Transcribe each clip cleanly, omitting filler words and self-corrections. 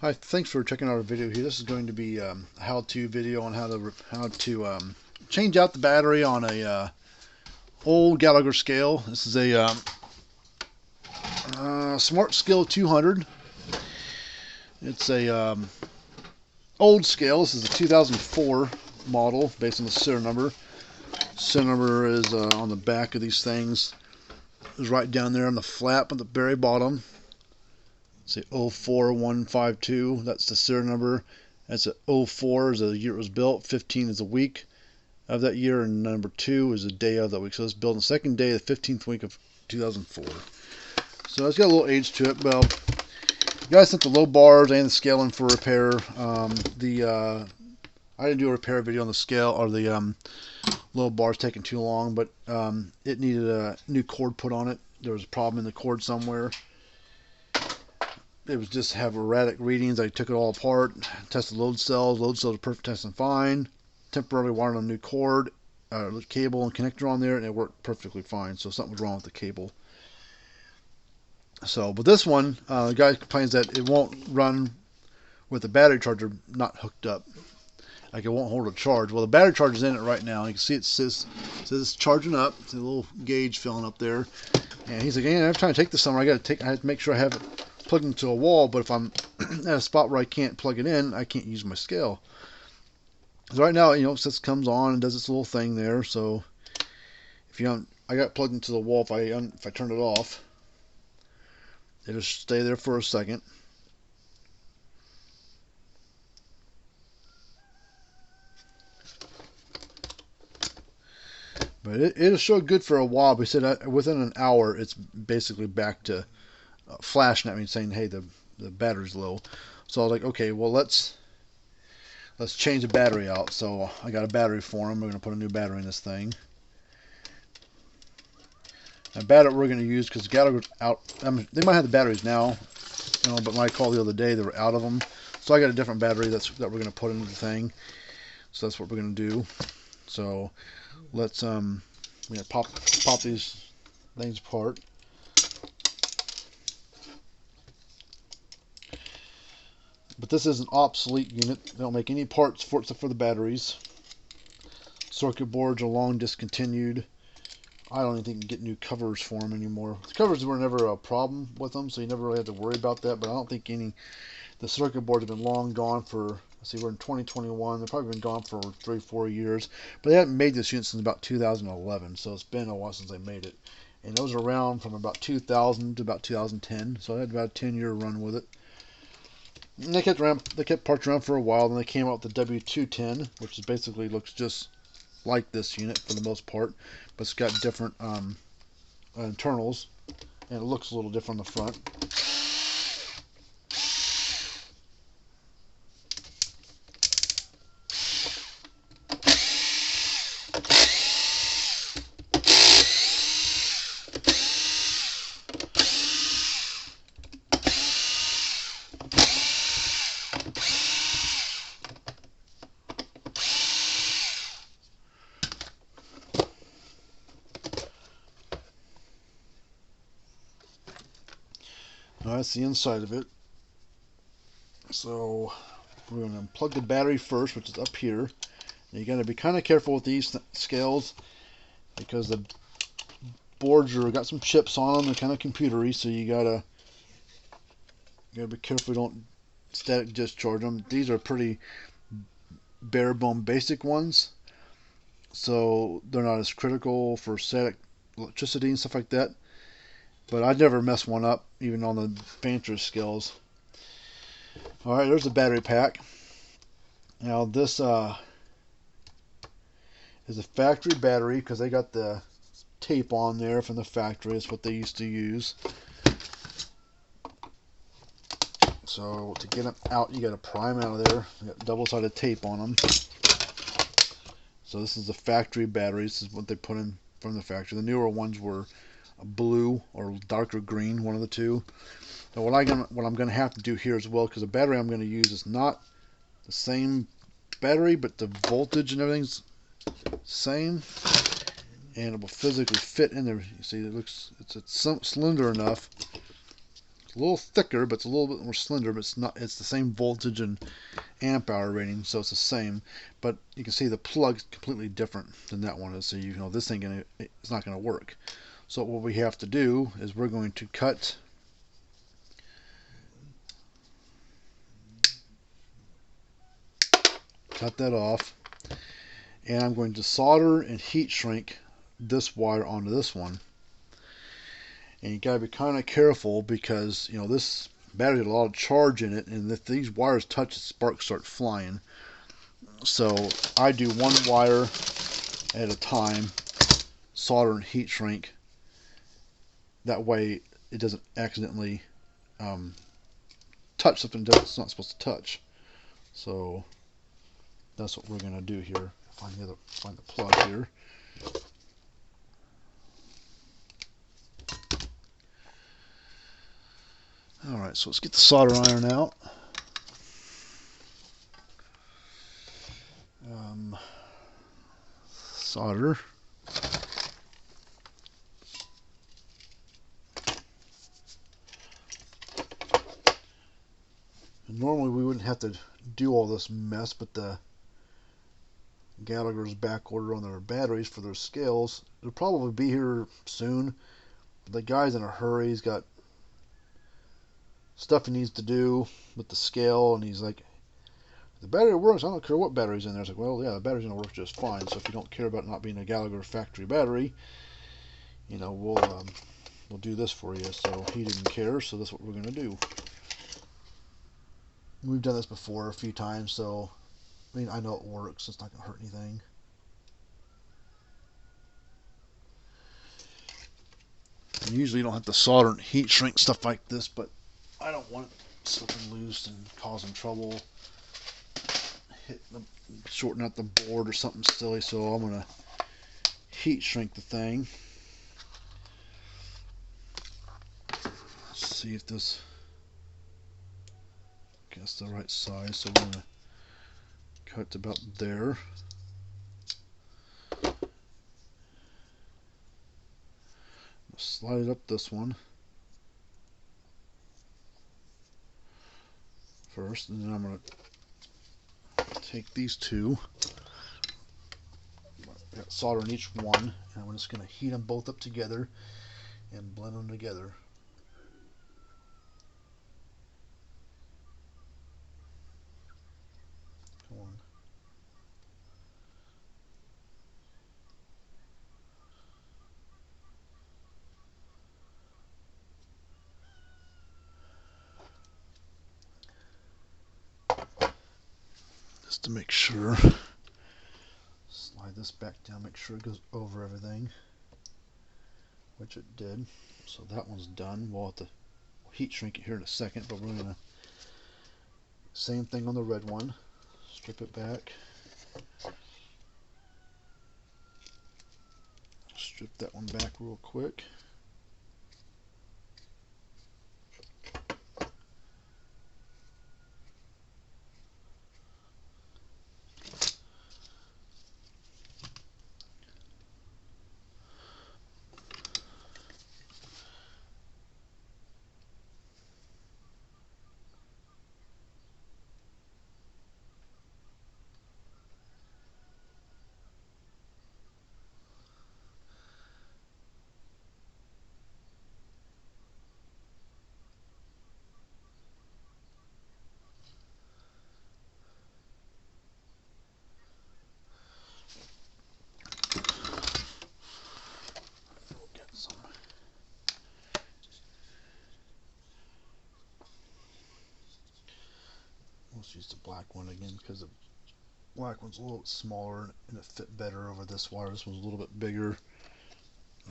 Hi, thanks for checking out our video here. This is going to be a how-to video on how to change out the battery on a old Gallagher scale. This is a Smart Scale 200. It's a old scale. This is a 2004 model based on the serial number. Serial number is on the back of these things. It's right down there on the flap at the very bottom. Say 04152, that's the serial number. That's a 04 is the year it was built, 15 is the week of that year, and number 2 is the day of that week. So it's built on the second day of the 15th week of 2004. So it's got a little age to it. Well, you guys sent the low bars and the scaling for repair. I didn't do a repair video on the scale or the low bars taking too long, but it needed a new cord put on it. There was a problem in the cord somewhere. It was just have erratic readings. I took it all apart, tested load cells. Load cells are perfect, testing fine. Temporarily wired on a new cord, cable and connector on there, and it worked perfectly fine. So something was wrong with the cable. So, but this one, the guy complains that it won't run with the battery charger not hooked up. Like it won't hold a charge. Well, the battery charger's in it right now. You can see it says it's charging up. It's a little gauge filling up there. And he's like, "Yeah, I'm trying to take this somewhere. I have to make sure I have it plugged into a wall, but if I'm at a spot where I can't plug it in, I can't use my scale." So right now, it just comes on and does its little thing there. So if I got it plugged into the wall. If I turn it off, it'll stay there for a second. But it'll show good for a while. We said within an hour, it's basically back to flashing at me saying, "Hey, the battery's low." So I was like, okay, well let's change the battery out. So I got a battery for him. We're going to put a new battery in this thing. The battery we're going to use, because Gallagher's out. They might have the batteries now, but when I called the other day, they were out of them. So I got a different battery that we're going to put into the thing. So that's what we're going to do. So let's pop these things apart. But this is an obsolete unit. They don't make any parts for it except for the batteries. Circuit boards are long discontinued. I don't even think you can get new covers for them anymore. The covers were never a problem with them, so you never really had to worry about that. But I don't think the circuit boards have been long gone for, let's see, we're in 2021. They've probably been gone for 3-4 years. But they haven't made this unit since about 2011, so it's been a while since they made it. And those are around from about 2000 to about 2010, so I had about a 10-year run with it. And they kept parts around for a while. Then they came out with the W210, which is basically looks just like this unit for the most part, but it's got different internals, and it looks a little different on the front. That's the inside of it. So we're going to plug the battery first, which is up here. And you got to be kind of careful with these scales because the boards got some chips on them. They're kind of computery, so you gotta be careful you don't static discharge them. These are pretty bare bone basic ones, so they're not as critical for static electricity and stuff like that. But I'd never mess one up, even on the fancier scales. Alright, there's the battery pack. Now this is a factory battery, because they got the tape on there from the factory. That's what they used to use. So to get them out, you got to pry them out of there. You got double-sided tape on them. So this is the factory batteries. This is what they put in from the factory. The newer ones were blue or darker green, one of the two. Now what I'm going to have to do here as well, because the battery I'm going to use is not the same battery, but the voltage and everything's the same, and it will physically fit in there. You see, it's slender enough. a little thicker, but it's a little bit more slender, but it's not. It's the same voltage and amp hour rating, so it's the same. But you can see the plug's completely different than that one is. So you know this thing it's not going to work. So what we have to do is we're going to cut that off, and I'm going to solder and heat shrink this wire onto this one. And you gotta be kind of careful because you know this battery has a lot of charge in it, and if these wires touch, the sparks start flying. So I do one wire at a time, solder and heat shrink. That way it doesn't accidentally touch something that it's not supposed to touch. So that's what we're gonna do here. Find the plug here. All right, so let's get the solder iron out. Solder. And normally we wouldn't have to do all this mess, but the Gallagher's back order on their batteries for their scales. It'll probably be here soon. But the guy's in a hurry. He's got stuff he needs to do with the scale, and he's like, the battery works. I don't care what battery's in there. It's like, well, yeah, the battery's gonna work just fine. So if you don't care about not being a Gallagher factory battery, you know, we'll do this for you. So he didn't care, so that's what we're gonna do. We've done this before a few times, so I mean, I know it works. It's not gonna hurt anything. And usually you don't have to solder and heat shrink stuff like this, but I don't want it slipping loose and causing trouble, shorting out the board or something silly. So I'm gonna heat shrink the thing. Let's see if this gets the right size. So we're gonna cut about there. Slide it up this one first, and then I'm going to take these two, got solder in each one, and I'm just going to heat them both up together and blend them together. Come on. Just to make sure, slide this back down, make sure it goes over everything, which it did. So that one's done. We'll have to heat shrink it here in a second, but we're going to, same thing on the red one, strip it back, strip that one back real quick. Let's use the black one again because the black one's a little bit smaller and it fit better over this wire. This one's a little bit bigger.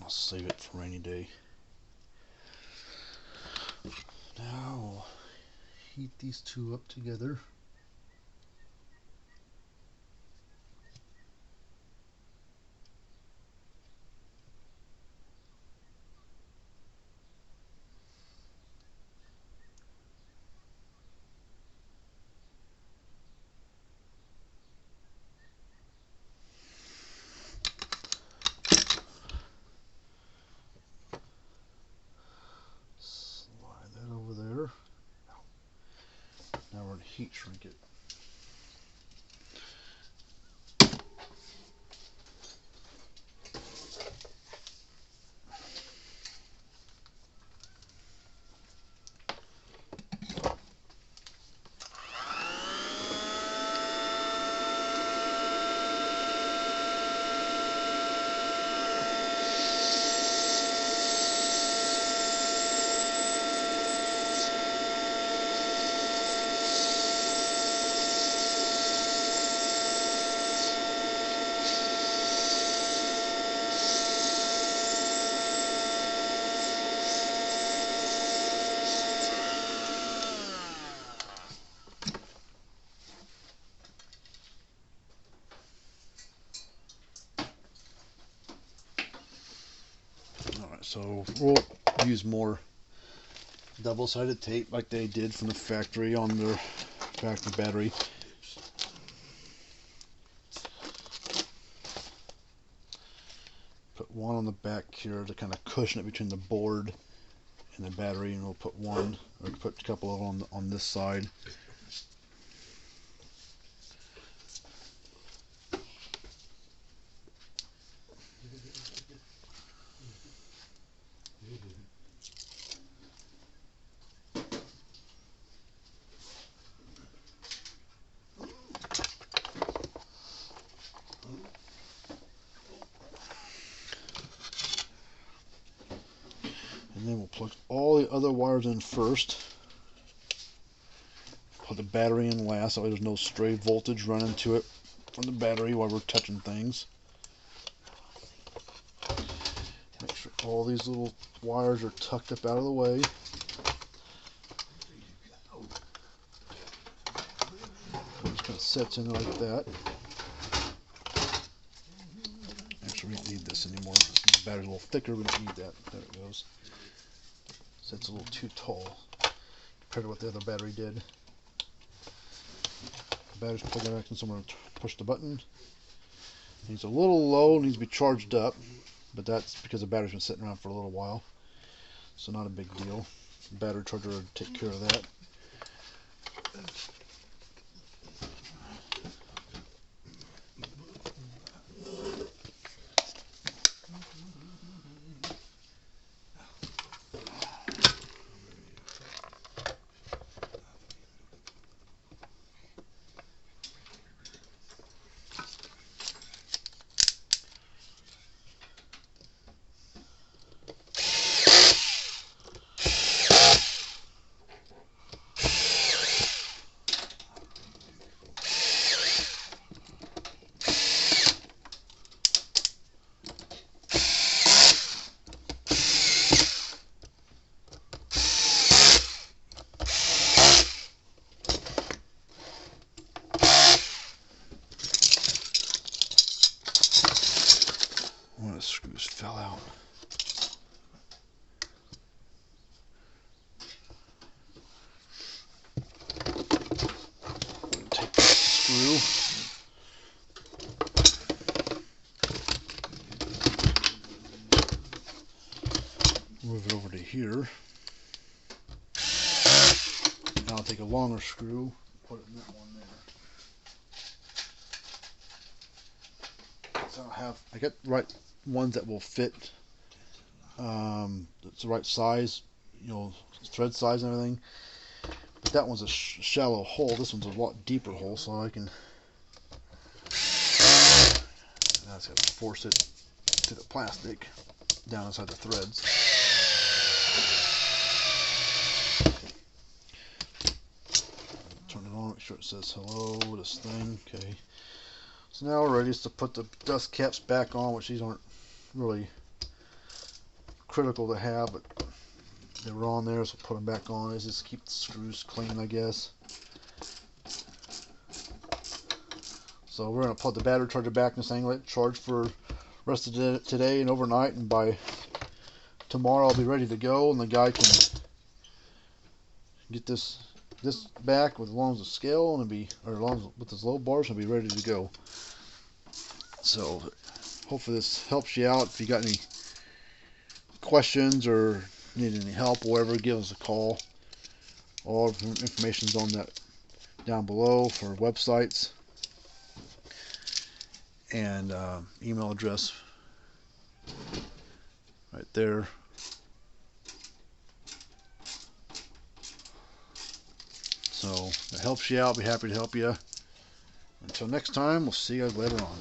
I'll save it for rainy day. Now we'll heat these two up together. Slide that over and heat shrink it. So we'll use more double-sided tape like they did from the factory on their factory battery. Put one on the back here to kind of cushion it between the board and the battery, and we'll put one, or put a couple of them on this side. And then we'll plug all the other wires in first. Put the battery in last, so there's no stray voltage running to it from the battery while we're touching things. Make sure all these little wires are tucked up out of the way. It just kind of sets in like that. Actually, we don't need this anymore. The battery's a little thicker, we don't need that. There it goes. Sets a little too tall compared to what the other battery did. The battery's plugged back in, so I'm going to push the button. It's a little low, needs to be charged up, but that's because the battery's been sitting around for a little while, so not a big deal. The battery charger will take care of that. One of the screws fell out. Take this screw. Move it over to here. Now I'll take a longer screw, put it in that one there. So I got right ones that will fit. It's the right size, you know, thread size and everything. But that one's a shallow hole. This one's a lot deeper hole, so I can. Now I just got to force it to the plastic down inside the threads. Turn it on, make sure it says hello, this thing. Okay. So now we're ready to put the dust caps back on, which these aren't really critical to have, but they were on there, so put them back on. It's just keep the screws clean, I guess. So we're going to plug the battery charger back in this thing, let it charge for the rest of today and overnight, and by tomorrow I'll be ready to go, and the guy can get this back with as long as the scale and be, or as long as with his low bars, and be ready to go. So hopefully this helps you out. If you got any questions or need any help or whatever, give us a call. All information's on that down below for websites, and email address right there. So if it helps you out, I'll be happy to help you. Until next time, we'll see you guys later on.